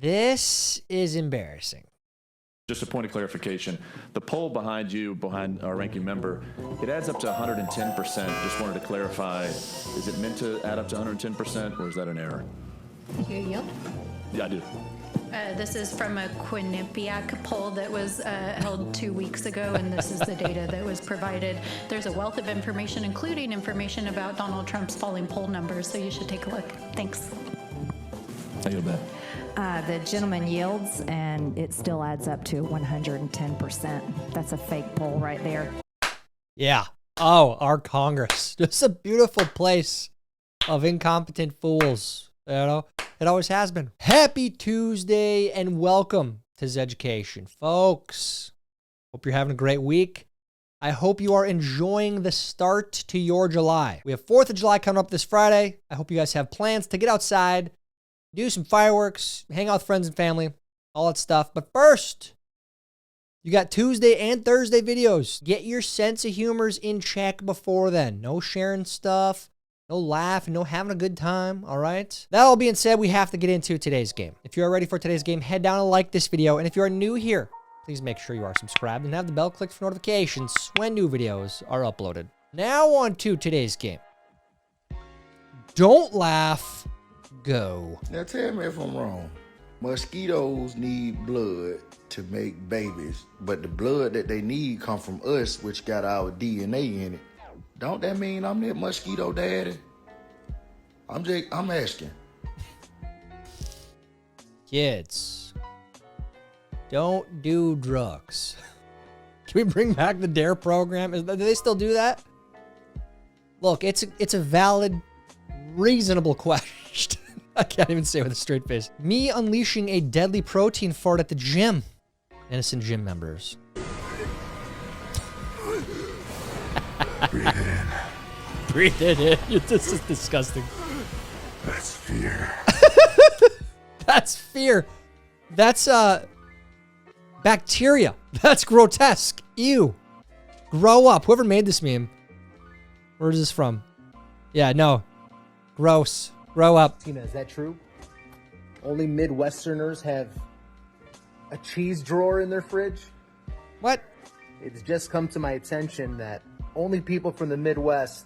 This is embarrassing. Just a point of clarification. The poll behind you, behind our ranking member, it adds up to 110%. Just wanted to clarify, is it meant to add up to 110% or is that an error? You yield? Yeah, I do. This is from a Quinnipiac poll that was held 2 weeks ago, and this is the data that was provided. There's a wealth of information, including information about Donald Trump's falling poll numbers, so you should take a look. Thanks. I yield back. The gentleman yields, and it still adds up to 110%. That's a fake poll right there. Yeah. Oh, our Congress. Just a beautiful place of incompetent fools. You know, it always has been. Happy Tuesday and welcome to Zeducation. Folks, hope you're having a great week. I hope you are enjoying the start to your July. We have 4th of July coming up this Friday. I hope you guys have plans to get outside, do some fireworks, hang out with friends and family, all that stuff. But first, you got Tuesday and Thursday videos. Get your sense of humors in check before then. No sharing stuff, no laughing, no having a good time, all right? That all being said, we have to get into today's game. If you are ready for today's game, head down and like this video. And if you are new here, please make sure you are subscribed and have the bell clicked for notifications when new videos are uploaded. Now on to today's game. Don't laugh. Go. Now tell me if I'm wrong. Mosquitoes need blood to make babies, but the blood that they need come from us, which got our DNA in it. Don't that mean I'm that mosquito daddy? I'm asking. Kids, don't do drugs. Can we bring back the DARE program? Do they still do that? Look, it's a valid, reasonable question. I can't even say it with a straight face. Me unleashing a deadly protein fart at the gym. Innocent gym members. Breathe it in. Breathe it in. This is disgusting. That's fear. That's fear. That's bacteria. That's grotesque. Ew. Grow up. Whoever made this meme. Where is this from? Yeah, no. Gross. Grow up. Tina, is that true? Only Midwesterners have a cheese drawer in their fridge? What? It's just come to my attention that only people from the Midwest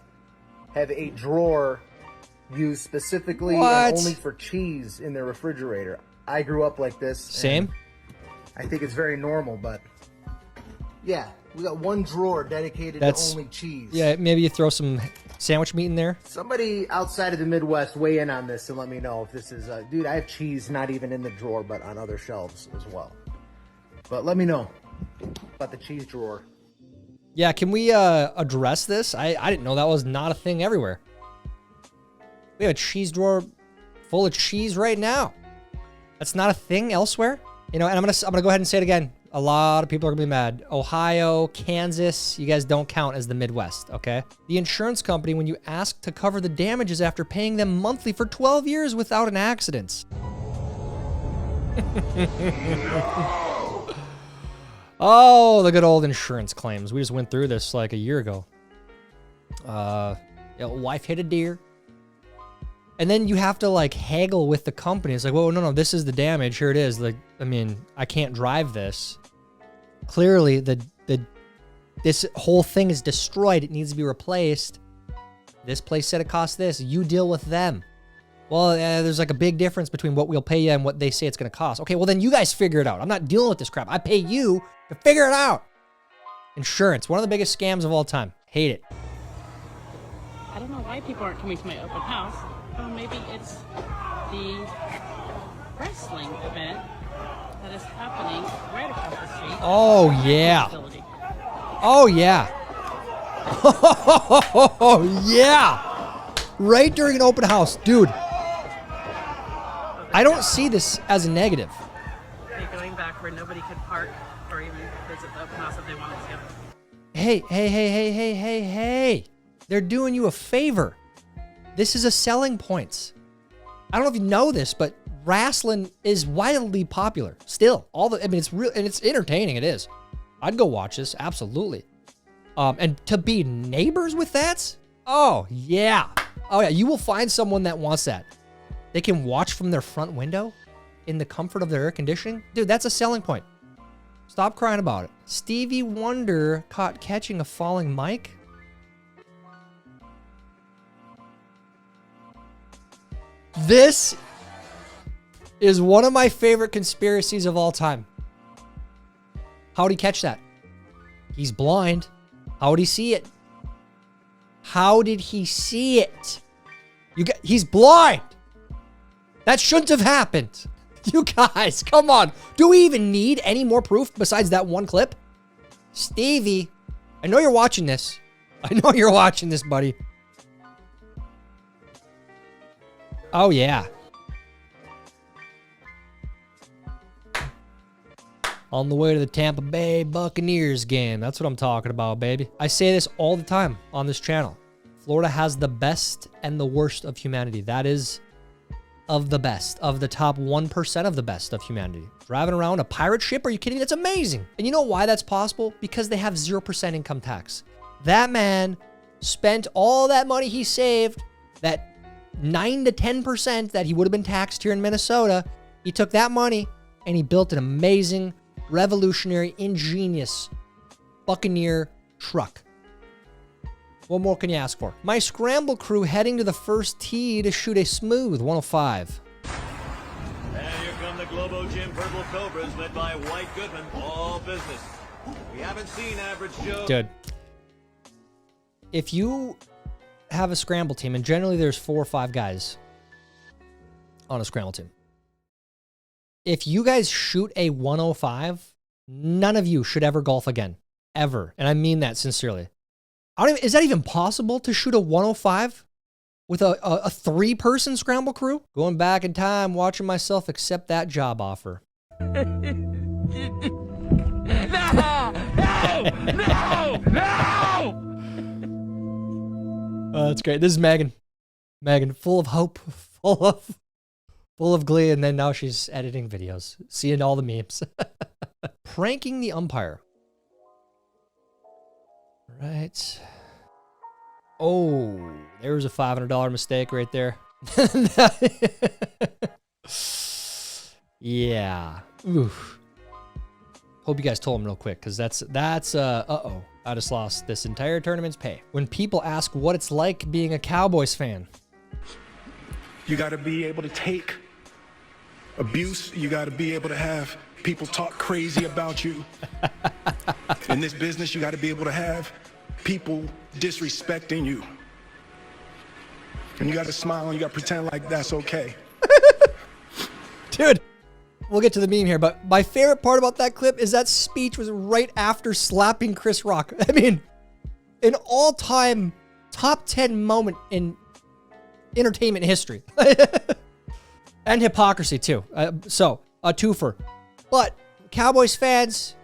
have a drawer used specifically and only for cheese in their refrigerator. I grew up like this. Same? I think it's very normal, but yeah, we got one drawer dedicated to only cheese. Yeah, maybe you throw some sandwich meat in there. Somebody outside of the Midwest weigh in on this and let me know if this is, dude, I have cheese not even in the drawer, but on other shelves as well. But let me know about the cheese drawer. Yeah, can we address this? I didn't know that was not a thing everywhere. We have a cheese drawer full of cheese right now. That's not a thing elsewhere. You know, and I'm gonna go ahead and say it again. A lot of people are gonna be mad. Ohio, Kansas, you guys don't count as the Midwest, okay? The insurance company, when you ask to cover the damages after paying them monthly for 12 years without an accident. Oh, the good old insurance claims. We just went through this like a year ago. Wife hit a deer. And then you have to like haggle with the company. It's like, whoa, no, this is the damage. Here it is. Like, I mean, I can't drive this. Clearly, this whole thing is destroyed. It needs to be replaced. This place said it costs this. You deal with them. Well, there's like a big difference between what we'll pay you and what they say it's going to cost. Okay, well then you guys figure it out. I'm not dealing with this crap. I pay you to figure it out. Insurance, one of the biggest scams of all time. Hate it. I don't know why people aren't coming to my open house. Oh, maybe it's the wrestling event that is happening right across the street. Oh, yeah. Oh, yeah. Oh, yeah. Right during an open house. Dude. I don't see this as a negative. They're going back where nobody could park or even visit the open house if they wanted to. Hey. They're doing you a favor. This is a selling point. I don't know if you know this, but wrestling is wildly popular still. It's real and it's entertaining. It is. I'd go watch this. Absolutely. And to be neighbors with that? Oh, yeah. Oh, yeah. You will find someone that wants that. They can watch from their front window. in the comfort of their air conditioning. Dude, that's a selling point. Stop crying about it. Stevie Wonder caught catching a falling mic. This is one of my favorite conspiracies of all time. How'd he catch that? He's blind. How'd he see it? How did he see it? He's blind. That shouldn't have happened. You guys, come on. Do we even need any more proof besides that one clip? Stevie, I know you're watching this. I know you're watching this, buddy. Oh, yeah. On the way to the Tampa Bay Buccaneers game. That's what I'm talking about, baby. I say this all the time on this channel. Florida has the best and the worst of humanity. That is of the best, of the top 1% of the best of humanity. Driving around a pirate ship? Are you kidding me? That's amazing. And you know why that's possible? Because they have 0% income tax. That man spent all that money he saved, that 9 to 10% that he would have been taxed here in Minnesota. He took that money and he built an amazing, revolutionary, ingenious Buccaneer truck. What more can you ask for? My scramble crew heading to the first tee to shoot a smooth 105. And here come the Globo Gym Purple Cobras led by White Goodman. All business. We haven't seen Average Joe. Dude, if you have a scramble team, and generally there's 4 or 5 guys on a scramble team. If you guys shoot a 105, none of you should ever golf again. Ever. And I mean that sincerely. Is that even possible to shoot a 105 with a 3-person scramble crew? Going back in time, watching myself accept that job offer. No! Oh, that's great. This is Megan. Megan, full of hope, full of glee, and then now she's editing videos, seeing all the memes. Pranking the umpire. Right. Oh, there was a $500 mistake right there. Yeah. Oof. Hope you guys told him real quick, because that's uh-oh. I just lost this entire tournament's pay. When people ask what it's like being a Cowboys fan. You got to be able to take abuse. You got to be able to have people talk crazy about you. In this business, you got to be able to have people disrespecting you. And you got to smile and you got to pretend like that's okay. Dude, we'll get to the meme here, but my favorite part about that clip is that speech was right after slapping Chris Rock. I mean, an all-time top 10 moment in entertainment history. And hypocrisy, too. So, a twofer. But, Cowboys fans,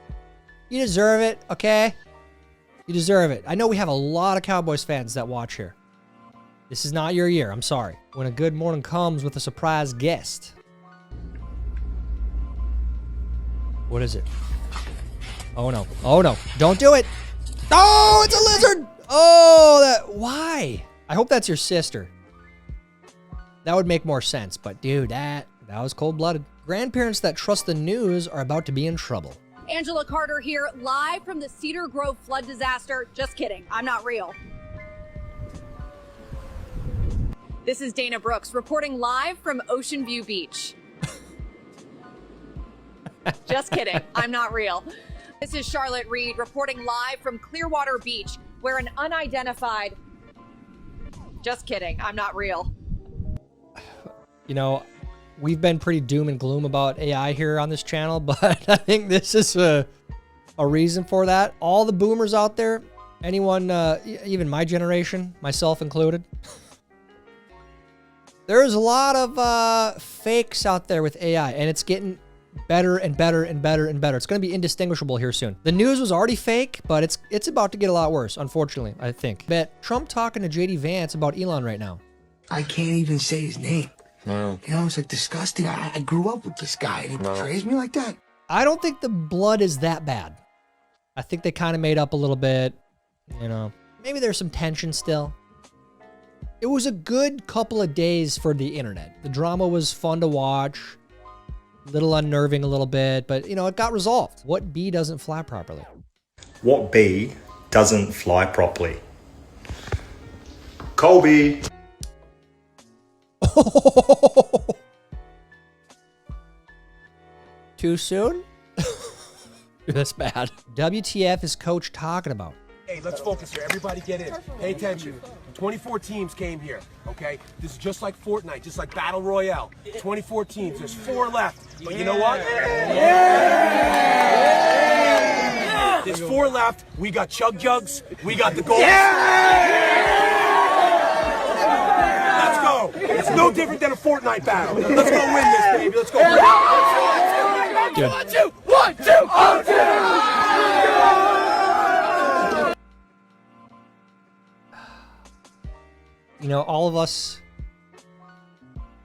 you deserve it, okay? You deserve it. I know we have a lot of Cowboys fans that watch here. This is not your year, I'm sorry. When a good morning comes with a surprise guest. What is it? Oh no. Oh no. Don't do it. Oh, it's a lizard. Oh, why? I hope that's your sister. That would make more sense, but dude, that was cold-blooded. Grandparents that trust the news are about to be in trouble. Angela Carter here, live from the Cedar Grove flood disaster. Just kidding, I'm not real. This is Dana Brooks reporting live from Ocean View Beach. Just kidding, I'm not real. This is Charlotte Reed reporting live from Clearwater Beach, where an unidentified... Just kidding, I'm not real. You know, we've been pretty doom and gloom about AI here on this channel, but I think this is a reason for that. All the boomers out there, anyone, even my generation, myself included, there's a lot of fakes out there with AI, and it's getting better and better and better and better. It's going to be indistinguishable here soon. The news was already fake, but it's about to get a lot worse, unfortunately, I think. But Trump talking to JD Vance about Elon right now. I can't even say his name. No. You know, it's like disgusting. I grew up with this guy, and he portrays me like that. I don't think the blood is that bad. I think they kind of made up a little bit. You know, maybe there's some tension still. It was a good couple of days for the internet. The drama was fun to watch. Little unnerving a little bit, but you know, it got resolved. What bee doesn't fly properly? What bee doesn't fly properly? Colby. Too soon? That's bad. WTF is coach talking about? Hey, let's focus here. Everybody get in. Pay attention. 24 teams came here, okay? This is just like Fortnite, just like Battle Royale. 24 teams. There's 4 left. But you know what? Yeah! There's 4 left. We got Chug Jugs. We got the goals. Let's go. It's no different than a Fortnite battle. Let's go win this, baby. Let's go win it. 1, 2, 1, 2, 1, 2. You know, all of us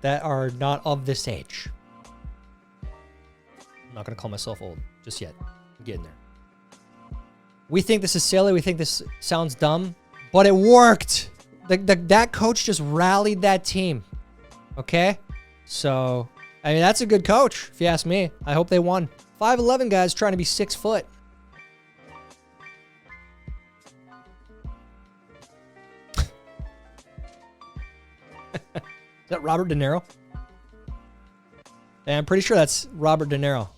that are not of this age. I'm not going to call myself old just yet. I'm getting there. We think this is silly. We think this sounds dumb, but it worked. That coach just rallied that team. Okay? So, I mean, that's a good coach, if you ask me. I hope they won. 5'11" guys trying to be 6 foot. Is that Robert De Niro? Yeah, I'm pretty sure that's Robert De Niro.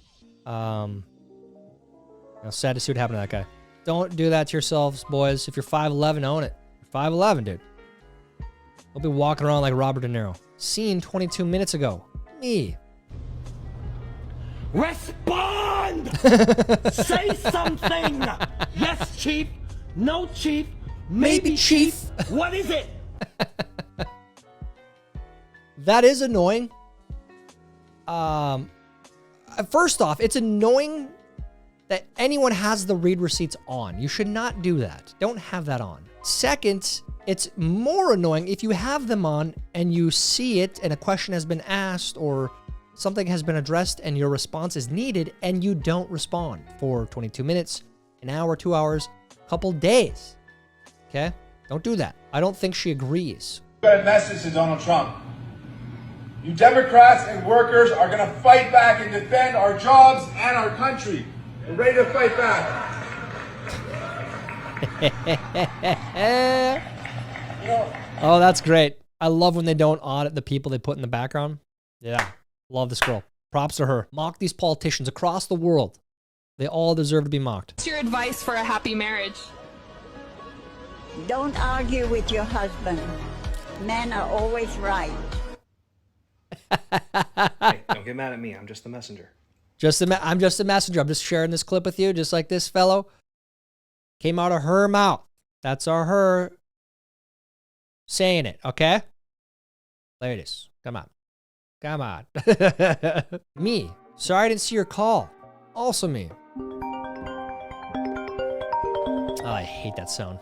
Sad to see what happened to that guy. Don't do that to yourselves, boys. If you're 5'11", own it. You're 5'11", dude. Don't be walking around like Robert De Niro. Seen 22 minutes ago. Me. Respond! Say something! Yes, Chief. No, Chief. Maybe Chief. What is it? That is annoying. First off, it's annoying that anyone has the read receipts on. You should not do that. Don't have that on. Second, it's more annoying if you have them on and you see it and a question has been asked or something has been addressed and your response is needed and you don't respond for 22 minutes, an hour, 2 hours, a couple days. Okay? Don't do that. I don't think she agrees. Got a message to Donald Trump. You Democrats and workers are going to fight back and defend our jobs and our country. We're ready to fight back. Oh, that's great. I love when they don't audit the people they put in the background. Yeah, love this girl. Props to her. Mock these politicians across the world. They all deserve to be mocked. What's your advice for a happy marriage? Don't argue with your husband. Men are always right. Hey, don't get mad at me. I'm just the messenger. I'm just a messenger. I'm just sharing this clip with you, just like this fellow. Came out of her mouth. That's her saying it, okay? Ladies, come on. Come on. Me. Sorry I didn't see your call. Also me. Oh, I hate that sound.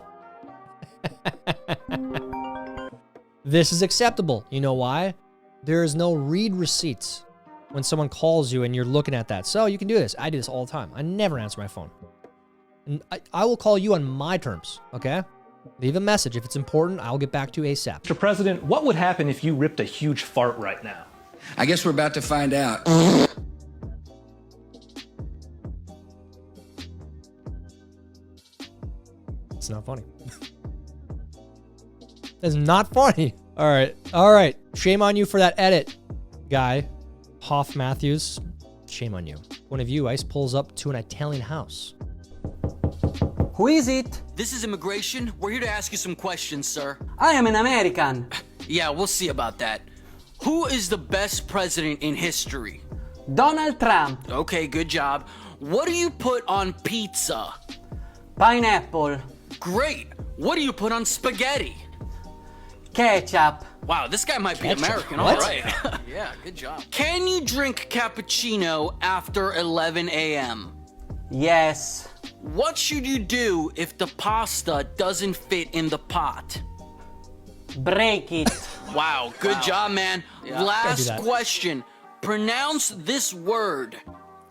This is acceptable. You know why? There is no read receipts when someone calls you and you're looking at that. So you can do this. I do this all the time. I never answer my phone. And I will call you on my terms, okay? Leave a message. If it's important, I'll get back to you ASAP. Mr. President, what would happen if you ripped a huge fart right now? I guess we're about to find out. It's not funny. It's not funny. All right. All right. Shame on you for that edit, guy. Hoff Matthews. Shame on you. One of you, ICE pulls up to an Italian house. Who is it? This is immigration. We're here to ask you some questions, sir. I am an American. Yeah, we'll see about that. Who is the best president in history? Donald Trump. Okay, good job. What do you put on pizza? Pineapple. Great. What do you put on spaghetti? Ketchup. Wow, this guy might be Ketchup. American. What? All right. Yeah, good job. Can you drink cappuccino after 11 a.m.? Yes. What should you do if the pasta doesn't fit in the pot? Break it. Wow, good job, man. Yeah. Last Can't do that. question. Pronounce this word.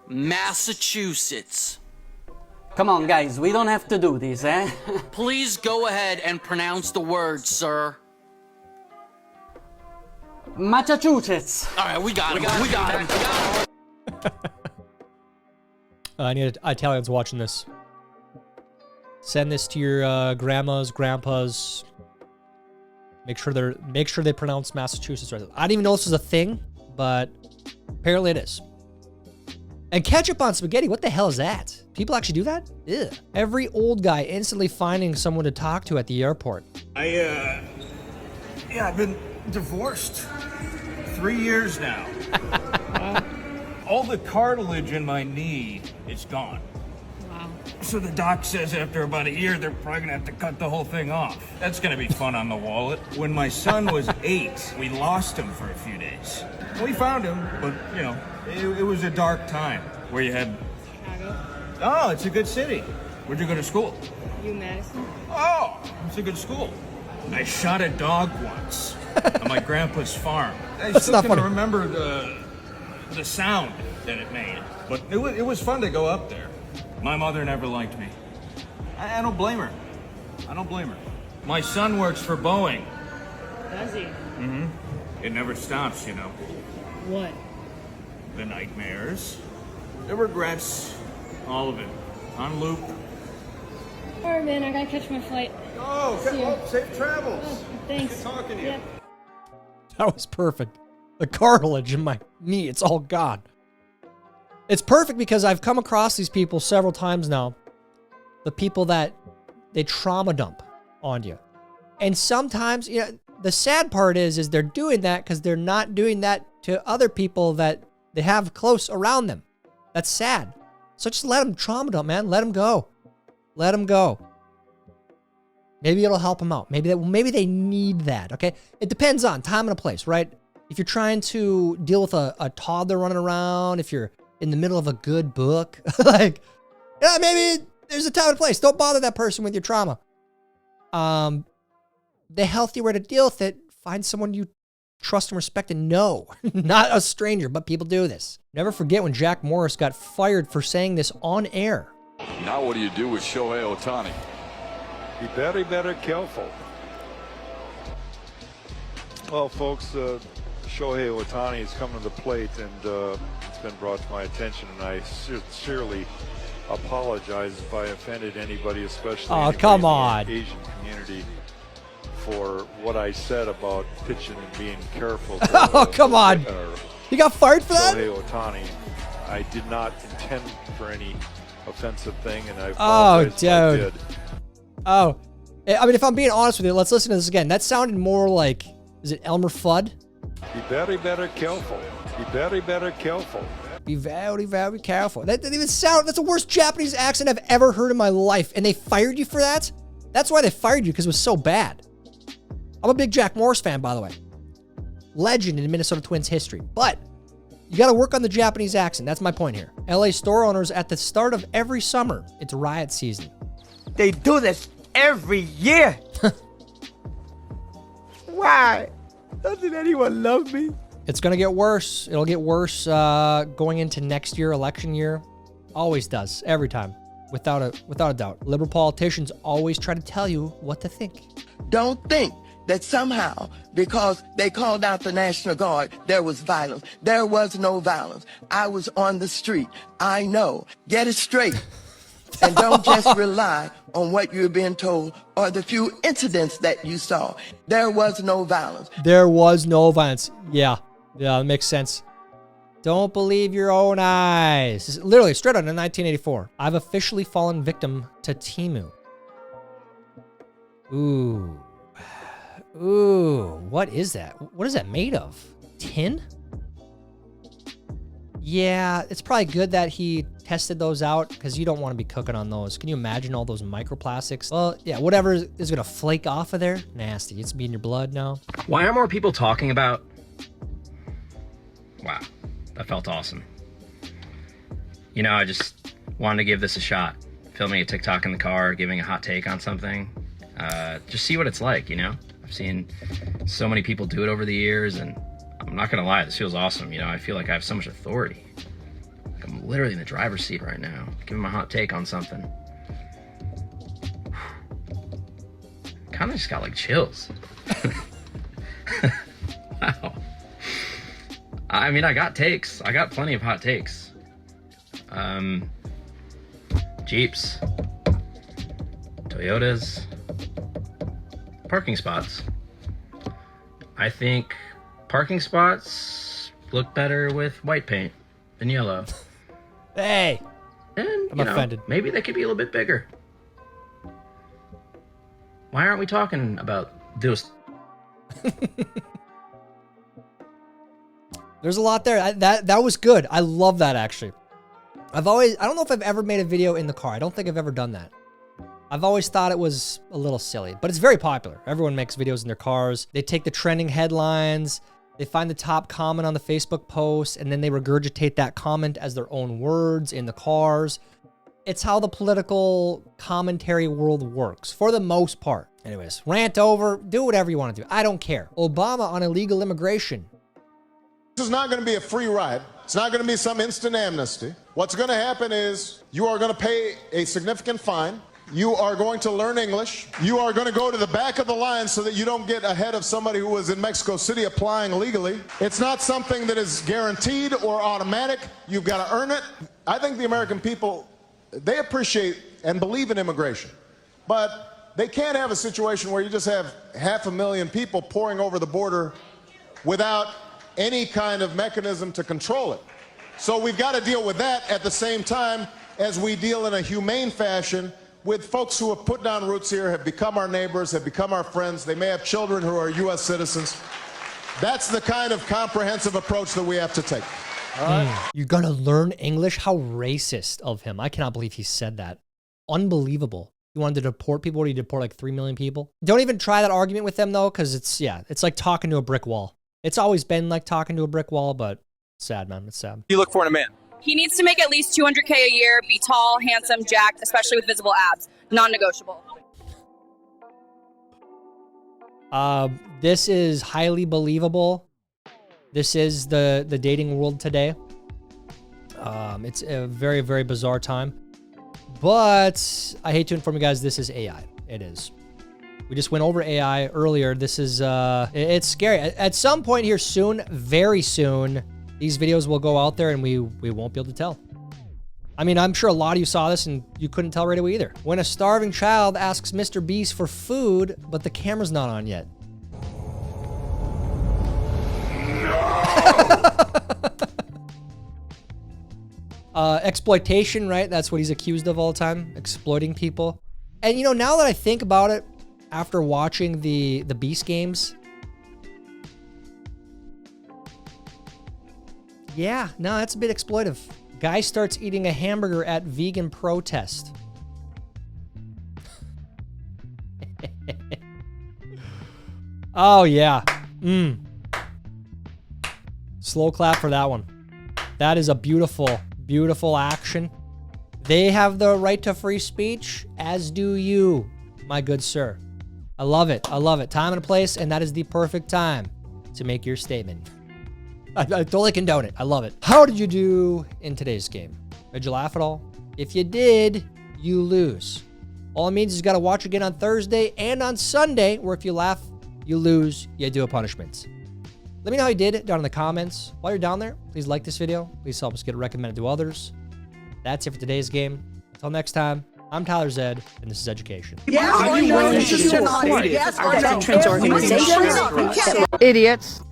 Massachusetts. Come on, guys. We don't have to do this, eh? Please go ahead and pronounce the word, sir. Massachusetts. All right, we got him. I need Italians watching this. Send this to your grandmas, grandpas. Make sure they pronounce Massachusetts right. I didn't even know this was a thing, but apparently it is. And ketchup on spaghetti, what the hell is that? People actually do that? Ew. Every old guy instantly finding someone to talk to at the airport. Yeah, I've been divorced 3 years now. All the cartilage in my knee is gone. Wow. So the doc says after about a year, they're probably gonna have to cut the whole thing off. That's gonna be fun on the wallet. When my son was 8, we lost him for a few days. We found him, but you know, it was a dark time where you had... Chicago. Oh, it's a good city. Where'd you go to school? Madison. Oh, it's a good school. I shot a dog once on my grandpa's farm. I still can remember the sound that it made. But it was fun to go up there. My mother never liked me. I don't blame her. I don't blame her. My son works for Boeing. Does he? Mm-hmm. It never stops, you know. What? The nightmares, the regrets, all of it. On loop. All right, man, I gotta catch my flight. Oh, safe travels. Oh, thanks. Good talking to you. Yep. That was perfect. The cartilage in my knee, it's all gone. It's perfect because I've come across these people several times now. The people that they trauma dump on you. And sometimes, you know, the sad part is they're doing that because they're not doing that to other people that they have close around them. That's sad. So just let them trauma dump, man. Let them go. Let them go. Maybe it'll help them out. Maybe they need that, okay? It depends on time and a place, right? If you're trying to deal with a toddler running around, if you're in the middle of a good book, like, yeah, maybe there's a time and place. Don't bother that person with your trauma. The healthy way to deal with it, find someone you trust and respect and know. Not a stranger, but people do this. Never forget when Jack Morris got fired for saying this on air. Now what do you do with Shohei Ohtani? Be very, very careful. Well, folks, Shohei Ohtani is coming to the plate, and it's been brought to my attention, and I sincerely apologize if I offended anybody, especially come on. the Asian community, for what I said about pitching and being careful. Come on. You got fired for that? Shohei Ohtani. I did not intend for any offensive thing, and I apologize if I did. Oh, I mean, if I'm being honest with you, let's listen to this again. That sounded more like, is it Elmer Fudd? Be very, very careful. Be very, very careful. Be very, very careful. That didn't even sound, that's the worst Japanese accent I've ever heard in my life. And they fired you for that? That's why they fired you, because it was so bad. I'm a big Jack Morris fan, by the way. Legend in Minnesota Twins history. But you got to work on the Japanese accent. That's my point here. LA store owners at the start of every summer, it's riot season. They do this every year. Why? Doesn't anyone love me? It's going to get worse. It'll get worse going into next year, election year. Always does. Every time. Without a doubt. Liberal politicians always try to tell you what to think. Don't think that somehow, because they called out the National Guard, there was violence. There was no violence. I was on the street. I know. Get it straight. And don't just rely on what you're being told or the few incidents that you saw. There was no violence. There was no violence. Yeah, that makes sense. Don't believe your own eyes. Literally, straight out in 1984. I've officially fallen victim to Teimu. Ooh. Ooh, what is that? What is that made of? Tin? Yeah, it's probably good that he tested those out because you don't want to be cooking on those. Can you imagine all those microplastics? Well, yeah, whatever is going to flake off of there. Nasty. It's be in your blood now. Why are more people talking about... Wow, that felt awesome. You know, I just wanted to give this a shot. Filming a TikTok in the car, giving a hot take on something. Just see what it's like, you know? I've seen so many people do it over the years, and I'm not gonna lie, this feels awesome. You know, I feel like I have so much authority. Like I'm literally in the driver's seat right now, giving my hot take on something. Kind of just got like chills. Wow. I mean, I got takes. I got plenty of hot takes. Jeeps, Toyotas, parking spots. I think parking spots look better with white paint than yellow. Hey, and I'm offended. Maybe they could be a little bit bigger. Why aren't we talking about those? There's a lot there. That was good. I love that, actually. I don't know if I've ever made a video in the car. I don't think I've ever done that. I've always thought it was a little silly, but it's very popular. Everyone makes videos in their cars. They take the trending headlines, they find the top comment on the Facebook post, and then they regurgitate that comment as their own words in the cars. It's how the political commentary world works, for the most part. Anyways, rant over, do whatever you want to do. I don't care. Obama on illegal immigration. This is not going to be a free ride. It's not going to be some instant amnesty. What's going to happen is you are going to pay a significant fine. You are going to learn English. You are going to go to the back of the line so that you don't get ahead of somebody who was in Mexico City applying legally. It's not something that is guaranteed or automatic. You've got to earn it. I think the American people, they appreciate and believe in immigration. But they can't have a situation where you just have 500,000 people pouring over the border without any kind of mechanism to control it. So we've got to deal with that at the same time as we deal in a humane fashion with folks who have put down roots here, have become our neighbors, have become our friends. They may have children who are U.S. citizens. That's the kind of comprehensive approach that we have to take. All right? You're gonna learn English? How racist of him. I cannot believe he said that. Unbelievable. He wanted to deport people. What did he deport, like 3 million people? Don't even try that argument with them, though, because it's like talking to a brick wall. It's always been like talking to a brick wall, but sad, man. It's sad. You look for in a man? He needs to make at least $200K a year, be tall, handsome, jacked, especially with visible abs. Non-negotiable. This is highly believable. This is the dating world today. It's a very, very bizarre time. But I hate to inform you guys, this is AI. It is. We just went over AI earlier. This is, it's scary. At some point here soon, very soon, these videos will go out there and we won't be able to tell. I mean, I'm sure a lot of you saw this and you couldn't tell right away either. When a starving child asks Mr. Beast for food, but the camera's not on yet. Exploitation, right? That's what he's accused of all the time, exploiting people. And you know, now that I think about it, after watching the Beast games, yeah, no, that's a bit exploitive. Guy starts eating a hamburger at vegan protest. Oh, yeah. Slow clap for that one. That is a beautiful, beautiful action. They have the right to free speech, as do you, my good sir. I love it. I love it. Time and a place, and that is the perfect time to make your statement. I totally condone it. I love it. How did you do in today's game? Did you laugh at all? If you did, you lose. All it means is you got to watch again on Thursday and on Sunday, where if you laugh, you lose, you do a punishment. Let me know how you did down in the comments. While you're down there, please like this video. Please help us get it recommended to others. That's it for today's game. Until next time, I'm Tyler Zed, and this is Education. Idiots.